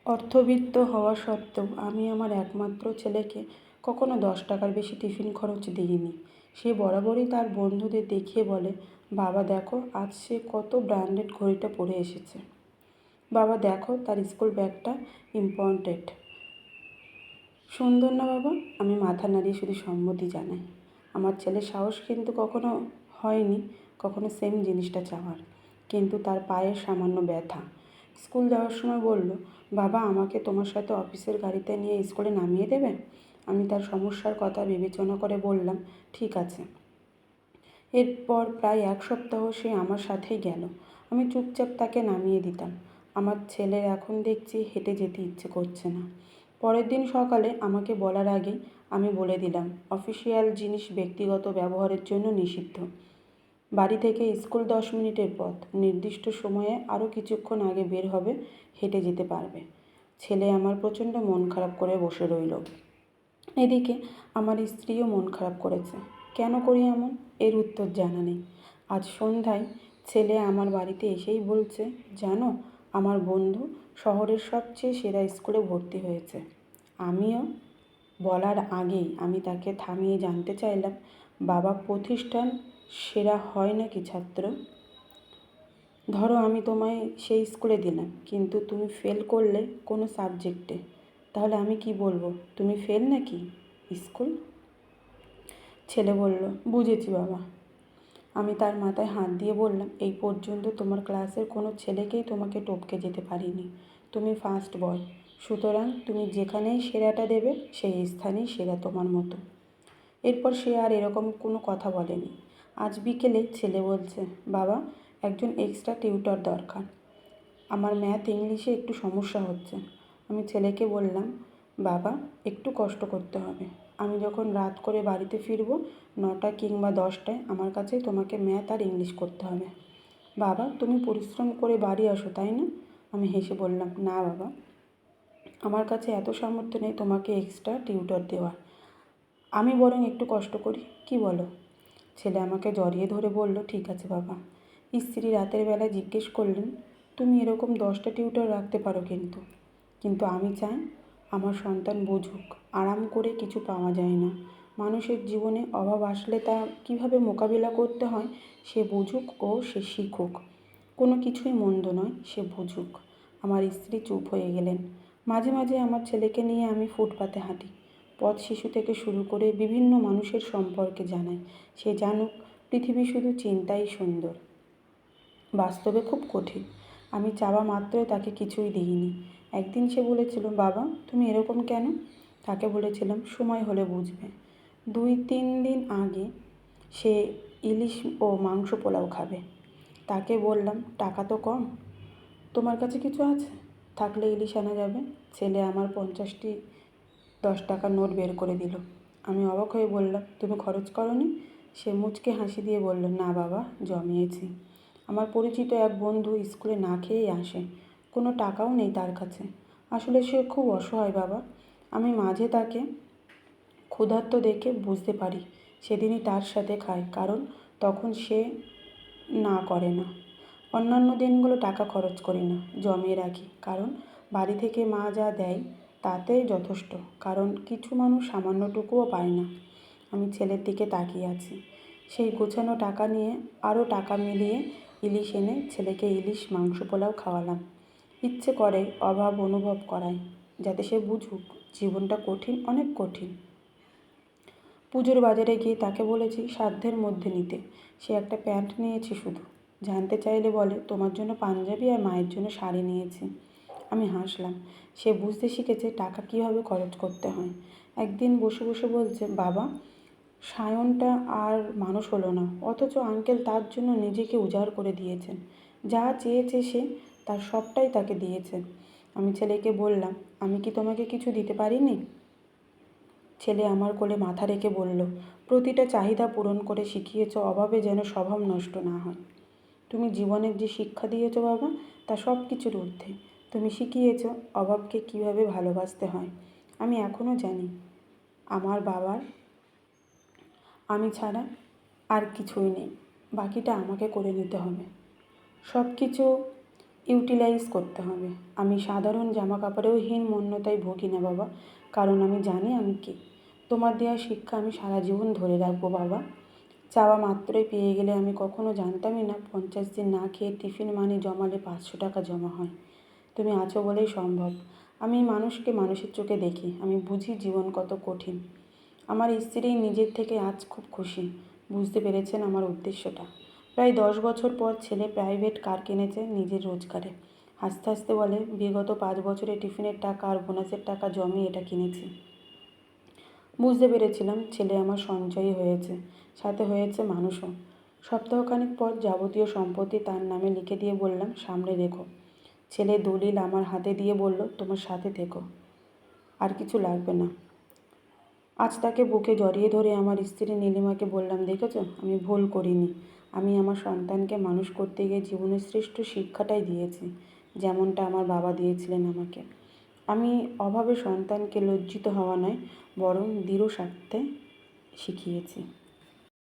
অর্থবিত্ত হওয়া সত্ত্বেও আমি আমার একমাত্র ছেলেকে কখনো 10 টাকার বেশি টিফিন খরচ দিইনি। সে বরাবরই তার বন্ধুদের দেখিয়ে বলে, বাবা দেখো আজ সে কত ব্র্যান্ডেড ঘড়িটা পরে এসেছে, বাবা দেখো তার স্কুল ব্যাগটা ইম্পর্টেন্ট, সুন্দর না বাবা? আমি মাথা নাড়িয়ে শুধু সম্মতি জানাই। আমার ছেলের সাহস কিন্তু কখনো হয়নি কখনো সেম জিনিসটা চাওয়ার, কিন্তু তার পায়ের সামান্য ব্যথা। স্কুল যাওয়ার সময় বলল, বাবা আমাকে তোমার সাথে অফিসের গাড়িতে নিয়ে স্কুলে নামিয়ে দেবে? আমি তার সমস্যার কথা বিবেচনা করে বললাম, ঠিক আছে। এরপর প্রায় 1 সপ্তাহ সে আমার সাথেই গেল। আমি চুপচাপ তাকে নামিয়ে দিতাম। আমার ছেলের এখন দেখছি হেঁটে যেতে ইচ্ছে করছে না। পরের দিন সকালে আমাকে বলার আগেই আমি বলে দিলাম, অফিসিয়াল জিনিস ব্যক্তিগত ব্যবহারের জন্য নিষিদ্ধ। বাড়ি থেকে স্কুল 10 মিনিটের পথ, নির্দিষ্ট সময়ে আরও কিছুক্ষণ আগে বের হবে, হেঁটে যেতে পারবে। ছেলে আমার প্রচণ্ড মন খারাপ করে বসে রইল। এদিকে আমার স্ত্রীও মন খারাপ করেছে। কেন করি এমন, এর উত্তর জানা নেই। আজ সন্ধ্যায় ছেলে আমার বাড়িতে এসেই বলছে, জানো আমার বন্ধু শহরের সবচেয়ে সেরা স্কুলে ভর্তি হয়েছে। আমিও বলার আগেই আমি তাকে থামিয়ে জানতে চাইলাম, বাবা প্রতিষ্ঠান সেরা হয় নাকি ছাত্র? ধরো আমি তোমায় সেই স্কুলে দিলাম, কিন্তু তুমি ফেল করলে কোনো সাবজেক্টে, তাহলে আমি কি বলবো, তুমি ফেল নাকি স্কুল? ছেলে বলল, বুঝেছি বাবা। আমি তার মাথায় হাত দিয়ে বললাম, এই পর্যন্ত তোমার ক্লাসের কোনো ছেলেকেই তোমাকে টপকে যেতে পারিনি। তুমি ফার্স্ট বয়, সুতরাং তুমি যেখানেই সেরাটা দেবে সেই স্থানেই সেরা তোমার মতো। এরপর সে আর এরকম কোনো কথা বলেনি। আজ বিকেলে ছেলে বলছে, বাবা একজন এক্সট্রা টিউটর দরকার, আমার ম্যাথ ইংলিশে একটু সমস্যা হচ্ছে। আমি ছেলেকে বললাম, বাবা একটু কষ্ট করতে হবে, আমি যখন রাত করে বাড়িতে ফিরবো 9টা কিংবা 10টায় আমার কাছে তোমাকে ম্যাথ আর ইংলিশ করতে হবে। বাবা তুমি পরিশ্রম করে বাড়ি আসো তাই না? আমি হেসে বললাম, না বাবা, আমার কাছে এত সামর্থ্য নেই তোমাকে এক্সট্রা টিউটর দেওয়ার, আমি বরং একটু কষ্ট করি, কি বলো? ছেলে আমাকে জড়িয়ে ধরে বলল, ঠিক আছে বাবা। স্ত্রী রাতের বেলায় জিজ্ঞেস করলেন, তুমি এরকম 10টা টিউটর রাখতে পারো কিন্তু আমি চাই আমার সন্তান বুঝুক আরাম করে কিছু পাওয়া যায় না। মানুষের জীবনে অভাব আসলে তা কীভাবে মোকাবিলা করতে হয় সে বুঝুক ও সে শিখুক। কোনো কিছুই মন্দ নয়, সে বুঝুক। আমার স্ত্রী চুপ হয়ে গেলেন। মাঝে মাঝে আমার ছেলেকে নিয়ে আমি ফুটপাতে হাঁটি, পথ শিশু থেকে শুরু করে বিভিন্ন মানুষের সম্পর্কে জানাই। সে জানুক পৃথিবী শুধু চিন্তাই সুন্দর, বাস্তবে খুব কঠিন। আমি চাওয়া মাত্রই তাকে কিছুই দিইনি। একদিন সে বলেছিল, বাবা তুমি এরকম কেন? তাকে বলেছিলাম, সময় হলে বুঝবে। 2-3 দিন আগে সে ইলিশ ও মাংস পোলাও খাবে। তাকে বললাম, টাকা তো কম, তোমার কাছে কিছু আছে? থাকলে ইলিশ আনা যাবে। ছেলে আমার 50টি 10 টাকার নোট বের করে দিল। আমি অবাক হয়ে বললাম, তুমি খরচ করনি? সে মুচকে হাসি দিয়ে বলল, না বাবা, জমিয়েছি। আমার পরিচিত এক বন্ধু স্কুলে না খেয়েই আসে, কোনো টাকাও নেই তার কাছে। আসলে সে খুব অসহায় বাবা। আমি মাঝে তাকে ক্ষুধার্ত দেখে বুঝতে পারি, সেদিনই তার সাথে খাই, কারণ তখন সে না করে না। অন্যান্য দিনগুলো টাকা খরচ করি না, জমিয়ে রাখি, কারণ বাড়ি থেকে মা যা দেয় তাতেই যথেষ্ট, কারণ কিছু মানুষ সামান্যটুকুও পায় না। আমি ছেলের দিকে তাকিয়ে আছি। সেই গোছানো টাকা নিয়ে আরও টাকা মিলিয়ে ইলিশ এনে ছেলেকে ইলিশ মাংস পোলাও খাওয়ালাম। ইচ্ছে করে অভাব অনুভব করাই, যাতে সে বুঝুক জীবনটা কঠিন, অনেক কঠিন। পুজোর বাজারে গিয়ে তাকে বলেছি সাধ্যের মধ্যে নিতে। সে একটা প্যান্ট নিয়েছে শুধু, জানতে চাইলে বলে তোমার জন্য পাঞ্জাবি আর মায়ের জন্য শাড়ি নিয়েছি। আমি হাসলাম। সে বুঝতে শিখেছে টাকা কীভাবে খরচ করতে হয়। একদিন বসে বসে বলছে, বাবা সায়নটা আর মানুষ হলো না, অথচ আঙ্কেল তার জন্য নিজেকে উজাড় করে দিয়েছেন। যা চেয়েছে সে, তার সবটাই তাকে দিয়েছেন। আমি ছেলেকে বললাম, আমি কি তোমাকে কিছু দিতে পারিনি? ছেলে আমার কোলে মাথা রেখে বলল, প্রতিটা চাহিদা পূরণ করে শিখিয়েছ অভাবে যেন স্বভাব নষ্ট না হয়। তুমি জীবনের যে শিক্ষা দিয়েছ বাবা, তা সব কিছুর ঊর্ধ্বে। তুমি শিখিয়েছ অভাবকে কীভাবে ভালোবাসতে হয়। আমি এখনও জানি আমার বাবার আমি ছাড়া আর কিছুই নেই, বাকিটা আমাকে করে নিতে হবে। সব কিছু ইউটিলাইজ করতে হবে। আমি সাধারণ জামা কাপড়েও হীনমন্যতায় ভুগি না বাবা, কারণ আমি জানি আমি কে। তোমার দেওয়া শিক্ষা আমি সারা জীবন ধরে রাখবো বাবা। চাওয়া মাত্রই পেয়ে গেলে আমি কখনো জানতামই না 50 দিন না খেয়ে টিফিন মানি জমালে 500 টাকা জমা হয়। তুমি আছো বলেই সম্ভব। আমি মানুষকে মানুষের চোখে দেখি, আমি বুঝি জীবন কত কঠিন। আমার স্ত্রী নিজের থেকে আজ খুব খুশি, বুঝতে পেরেছেন আমার উদ্দেশ্যটা। প্রায় 10 বছর পর ছেলে প্রাইভেট কার কিনেছে নিজের রোজগারে। হাসতে হাসতে বলে, বিগত 5 বছরে টিফিনের টাকা আর বোনাসের টাকা জমিয়ে এটা কিনেছি। বুঝতে পেরেছিলাম ছেলে আমার সঞ্চয়ী হয়েছে, সাথে হয়েছে মানুষও। সপ্তাহখানেক পর যাবতীয় সম্পত্তি তার নামে লিখে দিয়ে বললাম, সামনে রেখো। ছেলে দলিল আমার হাতে দিয়ে বলল, তোমার সাথে থেকো, আর কিছু লাগবে না। আজ তাকে বুকে জড়িয়ে ধরে আমার স্ত্রী নীলিমাকে বললাম, দেখেছো আমি ভুল করিনি। আমি আমার সন্তানকে মানুষ করতে গিয়ে জীবনের শ্রেষ্ঠ শিক্ষাটাই দিয়েছি, যেমনটা আমার বাবা দিয়েছিলেন আমাকে। আমি অভাবে সন্তানকে লজ্জিত হওয়া নয়, বরং দৃঢ় স্বার্থে শিখিয়েছি।